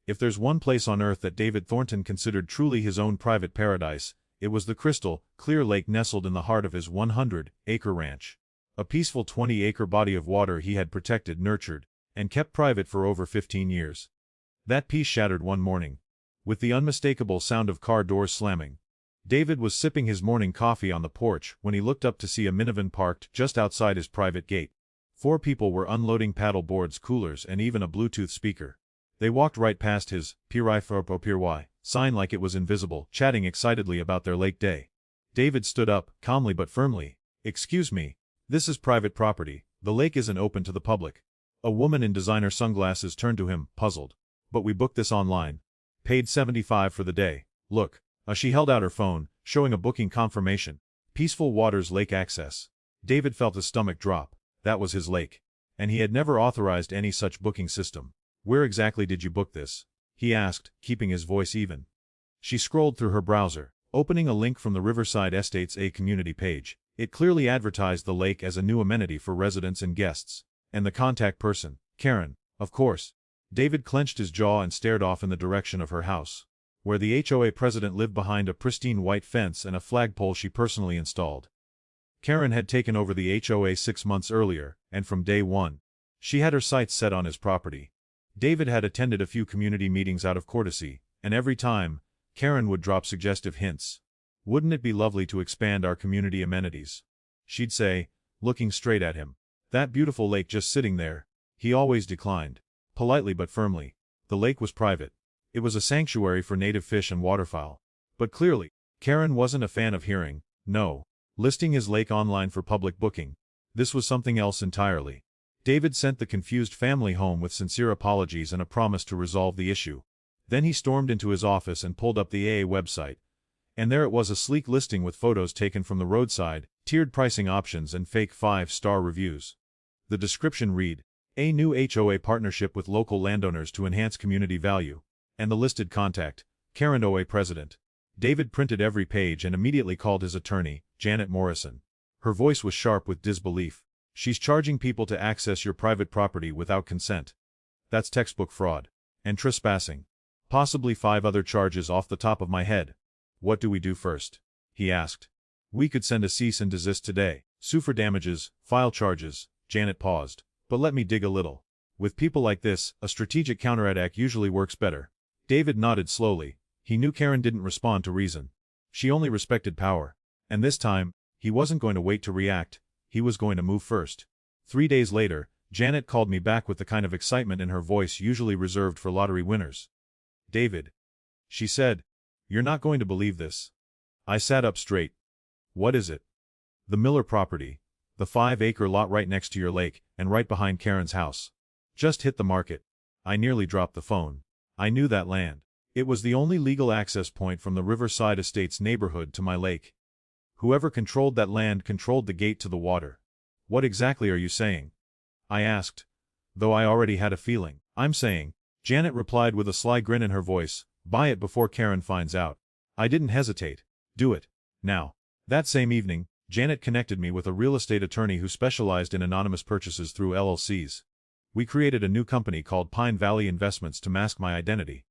If there's one place on Earth that David Thornton considered truly his own private paradise, it was the crystal, clear lake nestled in the heart of his 100-acre ranch. A peaceful 20-acre body of water he had protected, nurtured, and kept private for over 15 years. That peace shattered one morning, with the unmistakable sound of car doors slamming. David was sipping his morning coffee on the porch when he looked up to see a minivan parked just outside his private gate. 4 people were unloading paddle boards, coolers, and even a Bluetooth speaker. They walked right past his PRI sign like it was invisible, chatting excitedly about their lake day. David stood up, calmly but firmly. "Excuse me. This is private property. The lake isn't open to the public." A woman in designer sunglasses turned to him, puzzled. "But we booked this online. Paid $75 for the day. Look." She held out her phone, showing a booking confirmation. Peaceful Waters Lake Access. David felt his stomach drop. That was his lake. And he had never authorized any such booking system. "Where exactly did you book this?" he asked, keeping his voice even. She scrolled through her browser, opening a link from the Riverside Estates A community page. It clearly advertised the lake as a new amenity for residents and guests. And the contact person, Karen, of course. David clenched his jaw and stared off in the direction of her house, where the HOA president lived behind a pristine white fence and a flagpole she personally installed. Karen had taken over the HOA 6 months earlier, and from day one, she had her sights set on his property. David had attended a few community meetings out of courtesy, and every time, Karen would drop suggestive hints. "Wouldn't it be lovely to expand our community amenities?" she'd say, looking straight at him. "That beautiful lake just sitting there." He always declined, politely but firmly. The lake was private. It was a sanctuary for native fish and waterfowl. But clearly, Karen wasn't a fan of hearing no, listing his lake online for public booking. This was something else entirely. David sent the confused family home with sincere apologies and a promise to resolve the issue. Then he stormed into his office and pulled up the AA website. And there it was, a sleek listing with photos taken from the roadside, tiered pricing options and fake 5-star reviews. The description read, "A new HOA partnership with local landowners to enhance community value." And the listed contact, Karen OA President. David printed every page and immediately called his attorney, Janet Morrison. Her voice was sharp with disbelief. "She's charging people to access your private property without consent. That's textbook fraud. And trespassing. Possibly 5 other charges off the top of my head." "What do we do first?" he asked. "We could send a cease and desist today, sue for damages, file charges." Janet paused. "But let me dig a little. With people like this, a strategic counterattack usually works better." David nodded slowly. He knew Karen didn't respond to reason. She only respected power. And this time, he wasn't going to wait to react. He was going to move first. 3 days later, Janet called me back with the kind of excitement in her voice usually reserved for lottery winners. "David," she said, "you're not going to believe this." I sat up straight. "What is it?" "The Miller property. The 5-acre lot right next to your lake, and right behind Karen's house. Just hit the market." I nearly dropped the phone. I knew that land. It was the only legal access point from the Riverside Estates neighborhood to my lake. Whoever controlled that land controlled the gate to the water. "What exactly are you saying?" I asked, though I already had a feeling. "I'm saying," Janet replied with a sly grin in her voice, "buy it before Karen finds out." I didn't hesitate. "Do it. Now." That same evening, Janet connected me with a real estate attorney who specialized in anonymous purchases through LLCs. We created a new company called Pine Valley Investments to mask my identity.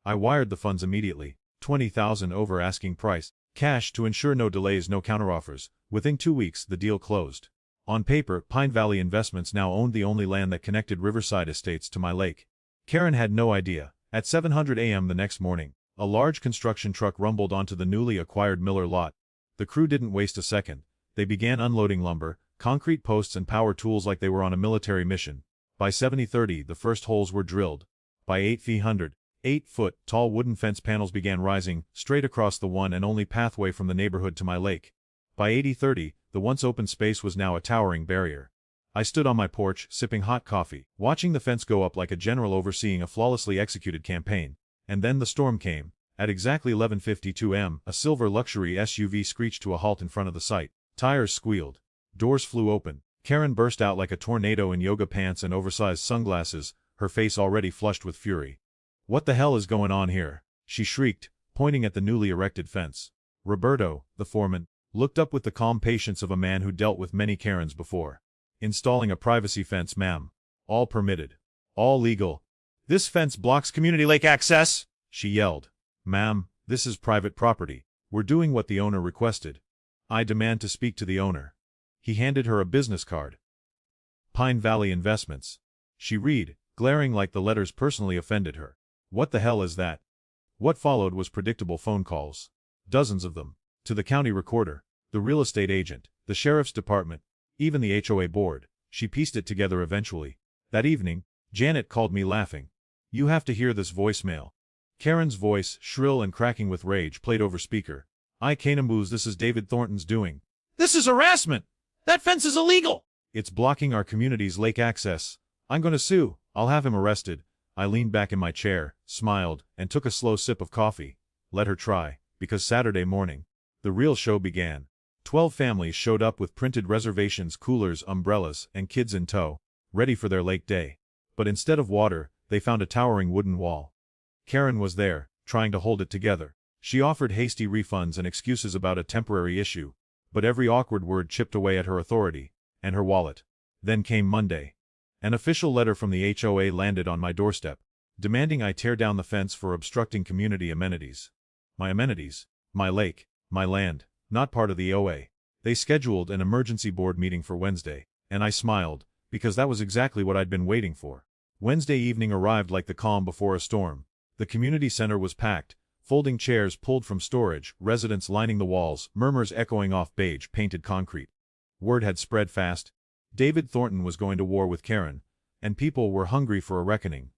I wired the funds immediately, $20,000 over asking price, cash to ensure no delays, no counteroffers. Within 2 weeks, the deal closed. On paper, Pine Valley Investments now owned the only land that connected Riverside Estates to my lake. Karen had no idea. At 7:00 a.m. the next morning, a large construction truck rumbled onto the newly acquired Miller lot. The crew didn't waste a second. They began unloading lumber, concrete posts and power tools like they were on a military mission. By 7:30, the first holes were drilled. By 8:00, 8-foot tall wooden fence panels began rising, straight across the one and only pathway from the neighborhood to my lake. By 8:30, the once open space was now a towering barrier. I stood on my porch, sipping hot coffee, watching the fence go up like a general overseeing a flawlessly executed campaign. And then the storm came. At exactly 11:52 am, a silver luxury SUV screeched to a halt in front of the site. Tires squealed. Doors flew open. Karen burst out like a tornado in yoga pants and oversized sunglasses, her face already flushed with fury. "What the hell is going on here?" she shrieked, pointing at the newly erected fence. Roberto, the foreman, looked up with the calm patience of a man who dealt with many Karens before. "Installing a privacy fence, ma'am. All permitted. All legal." "This fence blocks community lake access!" she yelled. "Ma'am, this is private property. We're doing what the owner requested. I demand to speak to the owner." He handed her a business card. Pine Valley Investments. She read, glaring like the letters personally offended her. "What the hell is that?" What followed was predictable phone calls. Dozens of them. To the county recorder, the real estate agent, the sheriff's department, even the HOA board. She pieced it together eventually. That evening, Janet called me laughing. "You have to hear this voicemail." Karen's voice, shrill and cracking with rage, played over speaker. "I can't believe this is David Thornton's doing. This is harassment! That fence is illegal! It's blocking our community's lake access. I'm gonna sue. I'll have him arrested." I leaned back in my chair, smiled, and took a slow sip of coffee. Let her try, because Saturday morning, the real show began. 12 families showed up with printed reservations, coolers, umbrellas, and kids in tow, ready for their lake day. But instead of water, they found a towering wooden wall. Karen was there, trying to hold it together. She offered hasty refunds and excuses about a temporary issue, but every awkward word chipped away at her authority and her wallet. Then came Monday. An official letter from the HOA landed on my doorstep, demanding I tear down the fence for obstructing community amenities. My amenities? My lake, my land, not part of the OA. They scheduled an emergency board meeting for Wednesday, and I smiled, because that was exactly what I'd been waiting for. Wednesday evening arrived like the calm before a storm. The community center was packed, folding chairs pulled from storage, residents lining the walls, murmurs echoing off beige-painted concrete. Word had spread fast. David Thornton was going to war with Karen, and people were hungry for a reckoning.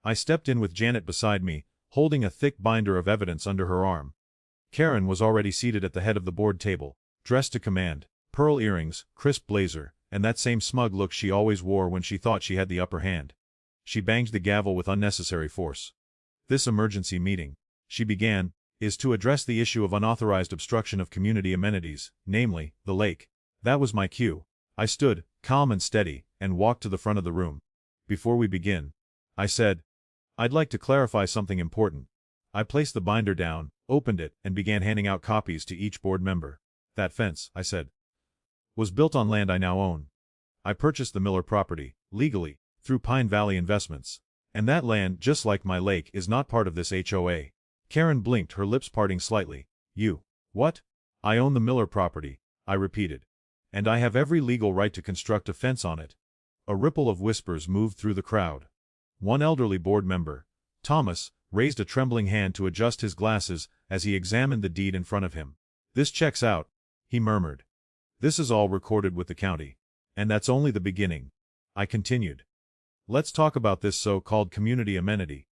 I stepped in with Janet beside me, holding a thick binder of evidence under her arm. Karen was already seated at the head of the board table, dressed to command, pearl earrings, crisp blazer, and that same smug look she always wore when she thought she had the upper hand. She banged the gavel with unnecessary force. "This emergency meeting," she began, "is to address the issue of unauthorized obstruction of community amenities, namely, the lake." That was my cue. I stood, calm and steady, and walked to the front of the room. "Before we begin," I said, "I'd like to clarify something important." I placed the binder down, opened it, and began handing out copies to each board member. "That fence," I said, "was built on land I now own. I purchased the Miller property, legally, through Pine Valley Investments. And that land, just like my lake, is not part of this HOA." Karen blinked, her lips parting slightly. "You, what?" "I own the Miller property," I repeated. "And I have every legal right to construct a fence on it." A ripple of whispers moved through the crowd. One elderly board member, Thomas, raised a trembling hand to adjust his glasses as he examined the deed in front of him. "This checks out," he murmured. "This is all recorded with the county. And that's only the beginning." I continued. "Let's talk about this so-called community amenity."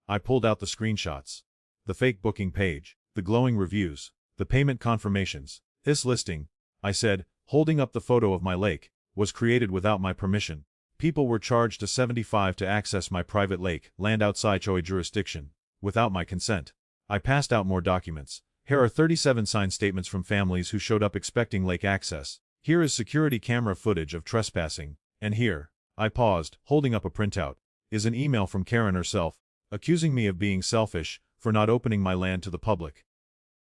I pulled out the screenshots. The fake booking page, the glowing reviews, the payment confirmations. "This listing," I said, holding up the photo of my lake, "was created without my permission. People were charged $75 to access my private lake, land outside HOA jurisdiction, without my consent." I passed out more documents. "Here are 37 signed statements from families who showed up expecting lake access. Here is security camera footage of trespassing, and here," I paused, holding up a printout, "is an email from Karen herself, accusing me of being selfish for not opening my land to the public."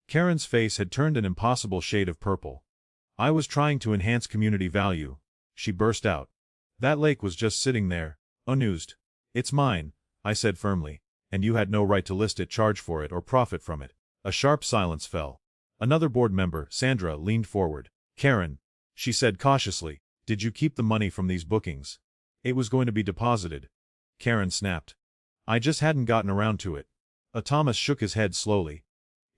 Karen's face had turned an impossible shade of purple. "I was trying to enhance community value," she burst out. "That lake was just sitting there, unused." "It's mine," I said firmly, "and you had no right to list it, charge for it, or profit from it." A sharp silence fell. Another board member, Sandra, leaned forward. "Karen," she said cautiously, "did you keep the money from these bookings?" "It was going to be deposited," Karen snapped. "I just hadn't gotten around to it." Thomas shook his head slowly.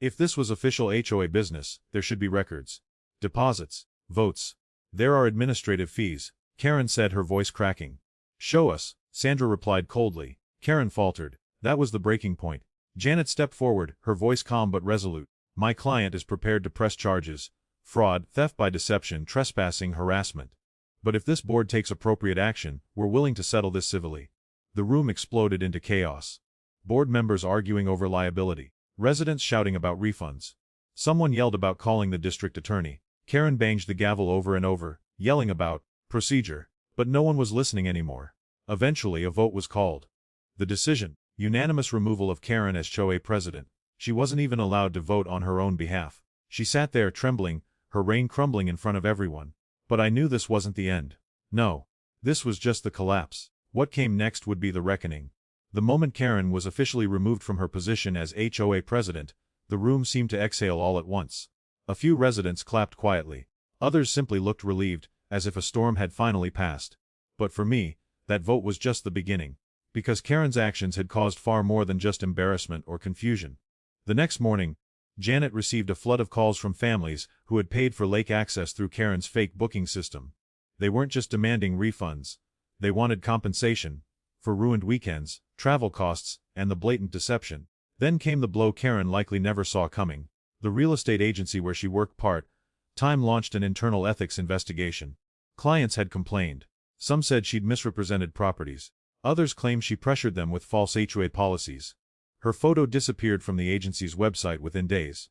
"If this was official HOA business, there should be records. Deposits, votes. There are administrative fees," Karen said, her voice cracking. "Show us," Sandra replied coldly. Karen faltered. That was the breaking point. Janet stepped forward, her voice calm but resolute. "My client is prepared to press charges: fraud, theft by deception, trespassing, harassment. But if this board takes appropriate action, we're willing to settle this civilly." The room exploded into chaos. Board members arguing over liability. Residents shouting about refunds. Someone yelled about calling the district attorney. Karen banged the gavel over and over, yelling about procedure. But no one was listening anymore. Eventually a vote was called. The decision: unanimous removal of Karen as HOA president. She wasn't even allowed to vote on her own behalf. She sat there trembling, her reign crumbling in front of everyone. But I knew this wasn't the end. No. This was just the collapse. What came next would be the reckoning. The moment Karen was officially removed from her position as HOA president, the room seemed to exhale all at once. A few residents clapped quietly. Others simply looked relieved, as if a storm had finally passed. But for me, that vote was just the beginning. Because Karen's actions had caused far more than just embarrassment or confusion. The next morning, Janet received a flood of calls from families who had paid for lake access through Karen's fake booking system. They weren't just demanding refunds. They wanted compensation for ruined weekends, travel costs, and the blatant deception. Then came the blow Karen likely never saw coming. The real estate agency where she worked part-time launched an internal ethics investigation. Clients had complained. Some said she'd misrepresented properties. Others claimed she pressured them with false HOA policies. Her photo disappeared from the agency's website within days.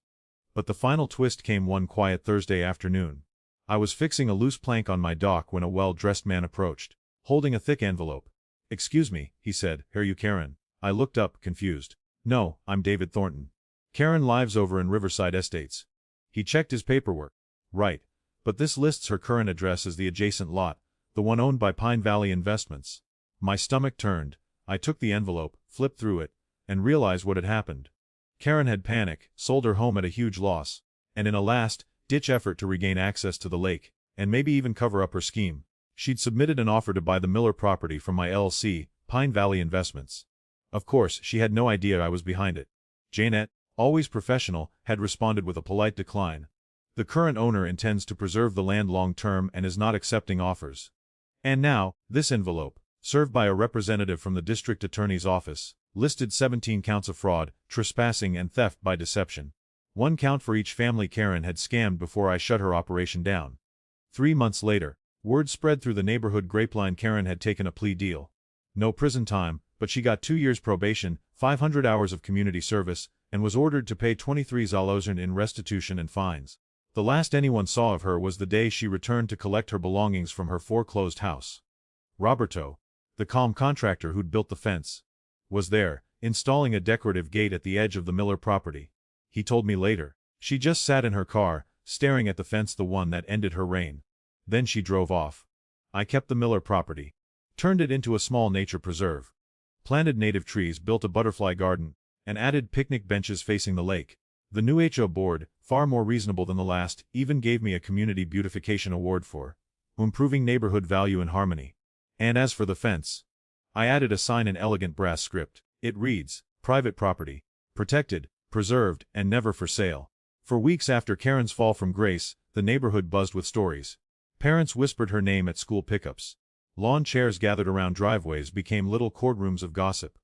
But the final twist came one quiet Thursday afternoon. I was fixing a loose plank on my dock when a well-dressed man approached, holding a thick envelope. "Excuse me," he said, "are you Karen?" I looked up, confused. "No, I'm David Thornton. Karen lives over in Riverside Estates." He checked his paperwork. "Right. But this lists her current address as the adjacent lot, the one owned by Pine Valley Investments." My stomach turned. I took the envelope, flipped through it, and realized what had happened. Karen had panicked, sold her home at a huge loss, and in a last-ditch effort to regain access to the lake, and maybe even cover up her scheme, she'd submitted an offer to buy the Miller property from my LLC, Pine Valley Investments. Of course, she had no idea I was behind it. Janet, always professional, had responded with a polite decline. The current owner intends to preserve the land long-term and is not accepting offers. And now, this envelope, served by a representative from the district attorney's office, listed 17 counts of fraud, trespassing and theft by deception. One count for each family Karen had scammed before I shut her operation down. 3 months later, word spread through the neighborhood grapevine Karen had taken a plea deal. No prison time, but she got 2 years probation, 500 hours of community service, and was ordered to pay $23,000 in restitution and fines. The last anyone saw of her was the day she returned to collect her belongings from her foreclosed house. Roberto, the calm contractor who'd built the fence, was there, installing a decorative gate at the edge of the Miller property. He told me later. She just sat in her car, staring at the fence, the one that ended her reign. Then she drove off. I kept the Miller property, turned it into a small nature preserve, planted native trees, built a butterfly garden, and added picnic benches facing the lake. The new HOA board, far more reasonable than the last, even gave me a Community Beautification Award for improving neighborhood value and harmony. And as for the fence, I added a sign in elegant brass script. It reads, "Private property, protected, preserved, and never for sale." For weeks after Karen's fall from grace, the neighborhood buzzed with stories. Parents whispered her name at school pickups. Lawn chairs gathered around driveways became little courtrooms of gossip.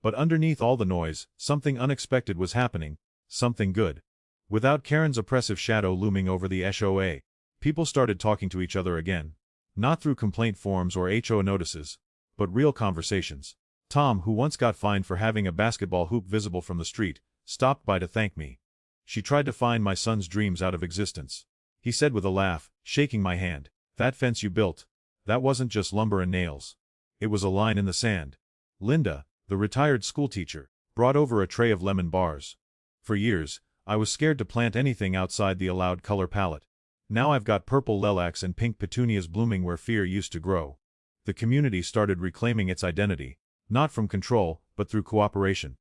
But underneath all the noise, something unexpected was happening, something good. Without Karen's oppressive shadow looming over the HOA, people started talking to each other again. Not through complaint forms or HOA notices, but real conversations. Tom, who once got fined for having a basketball hoop visible from the street, stopped by to thank me. "She tried to find my son's dreams out of existence," he said with a laugh, shaking my hand. "That fence you built, that wasn't just lumber and nails. It was a line in the sand." Linda, the retired schoolteacher, brought over a tray of lemon bars. For years, I was scared to plant anything outside the allowed color palette. Now I've got purple lilacs and pink petunias blooming where fear used to grow. The community started reclaiming its identity, not from control, but through cooperation.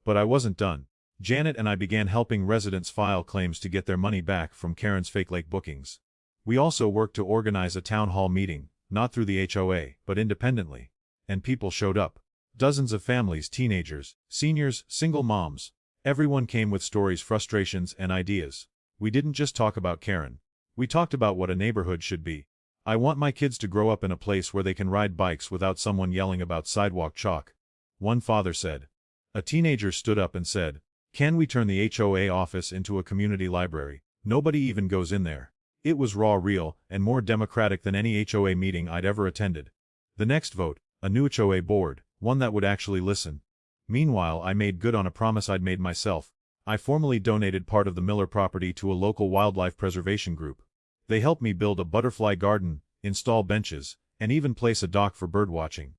But I wasn't done. Janet and I began helping residents file claims to get their money back from Karen's fake lake bookings. We also worked to organize a town hall meeting, not through the HOA, but independently. And people showed up. Dozens of families, teenagers, seniors, single moms. Everyone came with stories, frustrations, and ideas. We didn't just talk about Karen. We talked about what a neighborhood should be. "I want my kids to grow up in a place where they can ride bikes without someone yelling about sidewalk chalk," one father said. A teenager stood up and said, "Can we turn the HOA office into a community library? Nobody even goes in there." It was raw, real, and more democratic than any HOA meeting I'd ever attended. The next vote, a new HOA board, one that would actually listen. Meanwhile, I made good on a promise I'd made myself. I formally donated part of the Miller property to a local wildlife preservation group. They helped me build a butterfly garden, install benches, and even place a dock for birdwatching.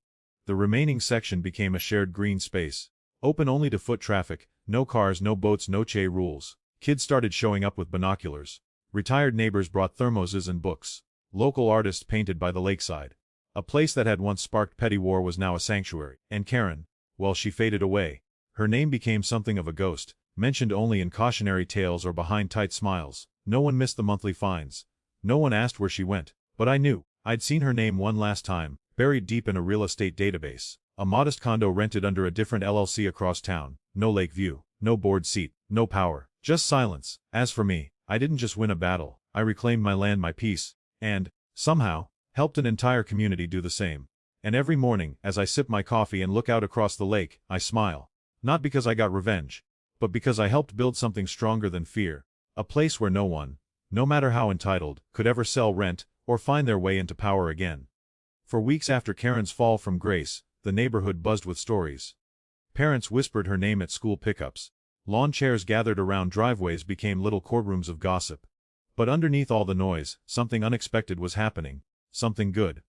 The remaining section became a shared green space, open only to foot traffic, no cars, no boats, no HOA rules. Kids started showing up with binoculars. Retired neighbors brought thermoses and books. Local artists painted by the lakeside. A place that had once sparked petty war was now a sanctuary. And Karen, Well, she faded away. Her name became something of a ghost, mentioned only in cautionary tales or behind tight smiles. No one missed the monthly fines. No one asked where she went. But I knew. I'd seen her name one last time, buried deep in a real estate database. A modest condo rented under a different LLC across town. No lake view, no board seat, no power, just silence. As for me, I didn't just win a battle. I reclaimed my land, my peace, and, somehow, helped an entire community do the same. And every morning, as I sip my coffee and look out across the lake, I smile. Not because I got revenge, but because I helped build something stronger than fear. A place where no one, no matter how entitled, could ever sell, rent, or find their way into power again. For weeks after Karen's fall from grace, the neighborhood buzzed with stories. Parents whispered her name at school pickups. Lawn chairs gathered around driveways became little courtrooms of gossip. But underneath all the noise, something unexpected was happening. Something good.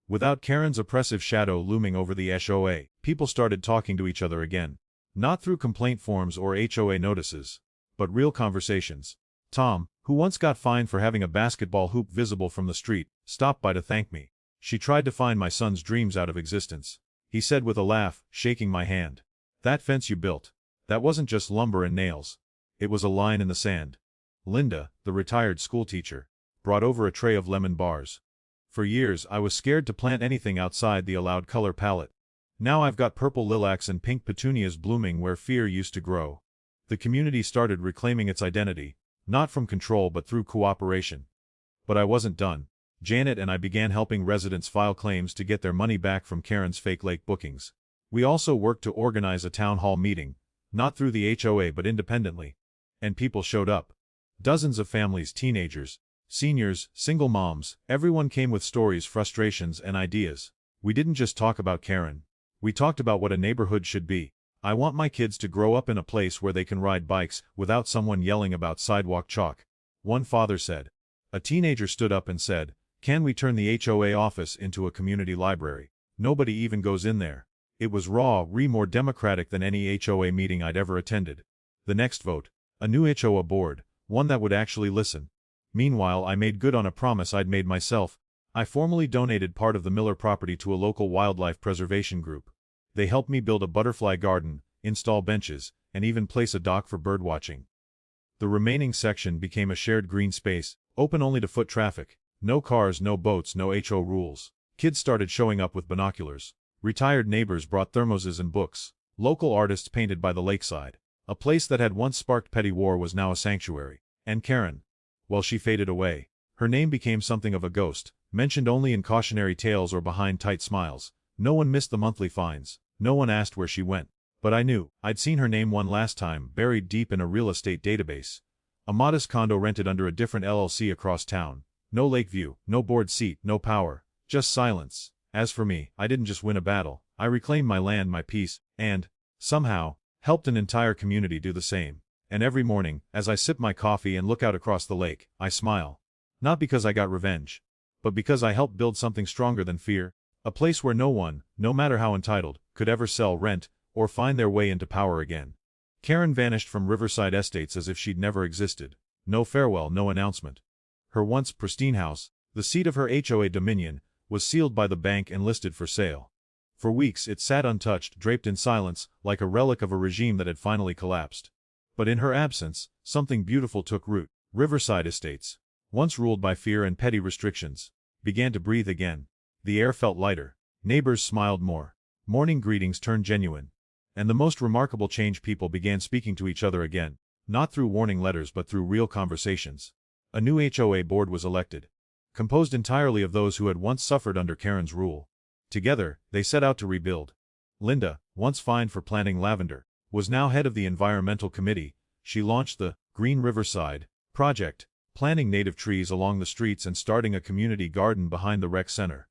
Without Karen's oppressive shadow looming over the HOA, people started talking to each other again. Not through complaint forms or HOA notices, but real conversations. Tom, who once got fined for having a basketball hoop visible from the street, stopped by to thank me. She tried to find my son's dreams out of existence. He said with a laugh, shaking my hand. That fence you built. That wasn't just lumber and nails. It was a line in the sand. Linda, the retired schoolteacher, brought over a tray of lemon bars. For years I was scared to plant anything outside the allowed color palette. Now I've got purple lilacs and pink petunias blooming where fear used to grow. The community started reclaiming its identity, not from control but through cooperation. But I wasn't done. Janet and I began helping residents file claims to get their money back from Karen's fake lake bookings. We also worked to organize a town hall meeting, not through the HOA but independently. And people showed up. Dozens of families, teenagers, seniors, single moms, everyone came with stories, frustrations, and ideas. We didn't just talk about Karen. We talked about what a neighborhood should be. I want my kids to grow up in a place where they can ride bikes without someone yelling about sidewalk chalk. One father said. A teenager stood up and said, "Can we turn the HOA office into a community library? Nobody even goes in there." It was raw, more democratic than any HOA meeting I'd ever attended. The next vote. A new HOA board, one that would actually listen. Meanwhile, I made good on a promise I'd made myself. I formally donated part of the Miller property to a local wildlife preservation group. They helped me build a butterfly garden, install benches, and even place a dock for birdwatching. The remaining section became a shared green space, open only to foot traffic. No cars, no boats, no HO rules. Kids started showing up with binoculars. Retired neighbors brought thermoses and books. Local artists painted by the lakeside. A place that had once sparked petty war was now a sanctuary. And Karen, well, she faded away. Her name became something of a ghost, mentioned only in cautionary tales or behind tight smiles. No one missed the monthly fines. No one asked where she went. But I knew. I'd seen her name one last time, buried deep in a real estate database. A modest condo rented under a different LLC across town. No lake view, no board seat, no power, just silence. As for me, I didn't just win a battle. I reclaimed my land, my peace, and, somehow, helped an entire community do the same. And every morning, as I sip my coffee and look out across the lake, I smile. Not because I got revenge, but because I helped build something stronger than fear. A place where no one, no matter how entitled, could ever sell, rent, or find their way into power again. Karen vanished from Riverside Estates as if she'd never existed. No farewell, no announcement. Her once pristine house, the seat of her HOA dominion, was sealed by the bank and listed for sale. For weeks it sat untouched, draped in silence, like a relic of a regime that had finally collapsed. But in her absence, something beautiful took root. Riverside Estates, once ruled by fear and petty restrictions, began to breathe again. The air felt lighter. Neighbors smiled more. Morning greetings turned genuine. And the most remarkable change, people began speaking to each other again, not through warning letters but through real conversations. A new HOA board was elected, composed entirely of those who had once suffered under Karen's rule. Together, they set out to rebuild. Linda, once fined for planting lavender, was now head of the environmental committee. She launched the Green Riverside project, planting native trees along the streets and starting a community garden behind the rec center.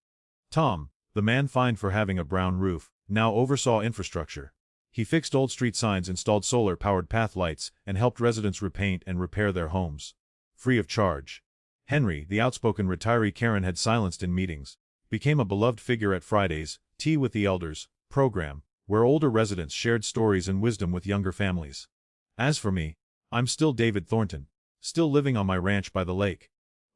Tom, the man fined for having a brown roof, now oversaw infrastructure. He fixed old street signs, installed solar-powered path lights, and helped residents repaint and repair their homes, free of charge. Henry, the outspoken retiree Karen had silenced in meetings, became a beloved figure at Fridays, Tea with the Elders program, where older residents shared stories and wisdom with younger families. As for me, I'm still David Thornton, still living on my ranch by the lake.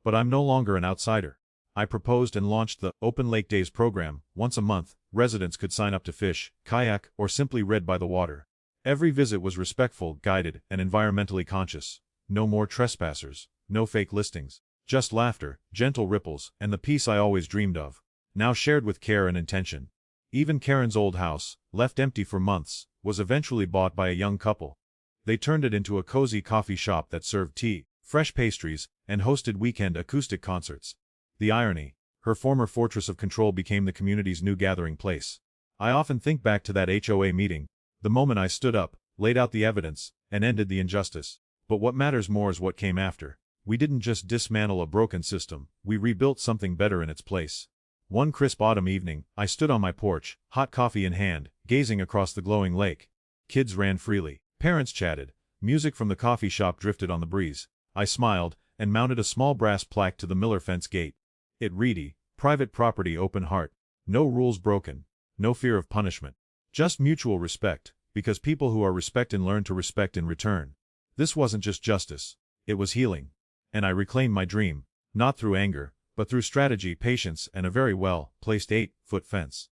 But I'm no longer an outsider. I proposed and launched the Open Lake Days program, once a month, residents could sign up to fish, kayak, or simply read by the water. Every visit was respectful, guided, and environmentally conscious. No more trespassers, no fake listings. Just laughter, gentle ripples, and the peace I always dreamed of. Now shared with care and intention. Even Karen's old house, left empty for months, was eventually bought by a young couple. They turned it into a cozy coffee shop that served tea, fresh pastries, and hosted weekend acoustic concerts. The irony: her former fortress of control became the community's new gathering place. I often think back to that HOA meeting, the moment I stood up, laid out the evidence, and ended the injustice. But what matters more is what came after. We didn't just dismantle a broken system, we rebuilt something better in its place. One crisp autumn evening, I stood on my porch, hot coffee in hand, gazing across the glowing lake. Kids ran freely, parents chatted, music from the coffee shop drifted on the breeze. I smiled, and mounted a small brass plaque to the Miller fence gate. It read, "Private property, open heart. No rules broken. No fear of punishment. Just mutual respect, because people who are respected learn to respect in return." This wasn't just justice, it was healing. And I reclaimed my dream, not through anger, but through strategy, patience, and a very well-placed 8-foot fence.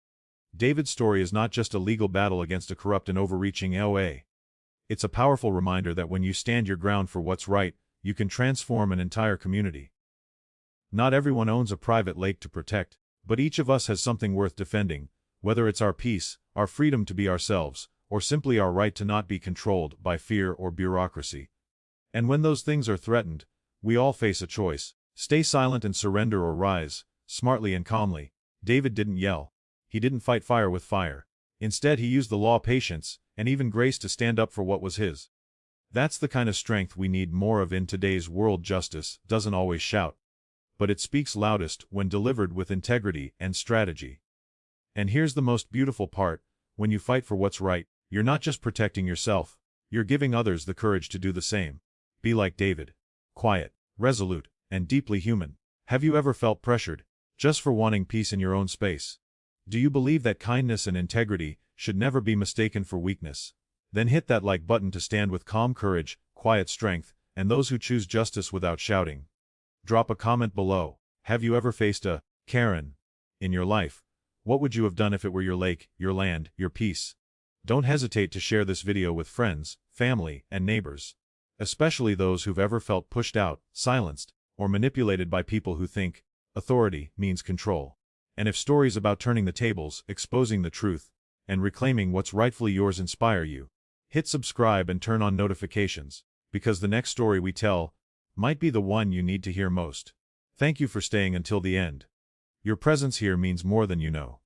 David's story is not just a legal battle against a corrupt and overreaching HOA. It's a powerful reminder that when you stand your ground for what's right, you can transform an entire community. Not everyone owns a private lake to protect, but each of us has something worth defending, whether it's our peace, our freedom to be ourselves, or simply our right to not be controlled by fear or bureaucracy. And when those things are threatened, we all face a choice: stay silent and surrender, or rise, smartly and calmly. David didn't yell. He didn't fight fire with fire. Instead, he used the law, patience, and even grace to stand up for what was his. That's the kind of strength we need more of in today's world. Justice doesn't always shout, but it speaks loudest when delivered with integrity and strategy. And here's the most beautiful part: when you fight for what's right, you're not just protecting yourself, you're giving others the courage to do the same. Be like David. Quiet, resolute, and deeply human. Have you ever felt pressured, just for wanting peace in your own space? Do you believe that kindness and integrity should never be mistaken for weakness? Then hit that like button to stand with calm courage, quiet strength, and those who choose justice without shouting. Drop a comment below. Have you ever faced a Karen in your life? What would you have done if it were your lake, your land, your peace? Don't hesitate to share this video with friends, family, and neighbors, especially those who've ever felt pushed out, silenced, or manipulated by people who think authority means control. And if stories about turning the tables, exposing the truth, and reclaiming what's rightfully yours inspire you, hit subscribe and turn on notifications, because the next story we tell might be the one you need to hear most. Thank you for staying until the end. Your presence here means more than you know.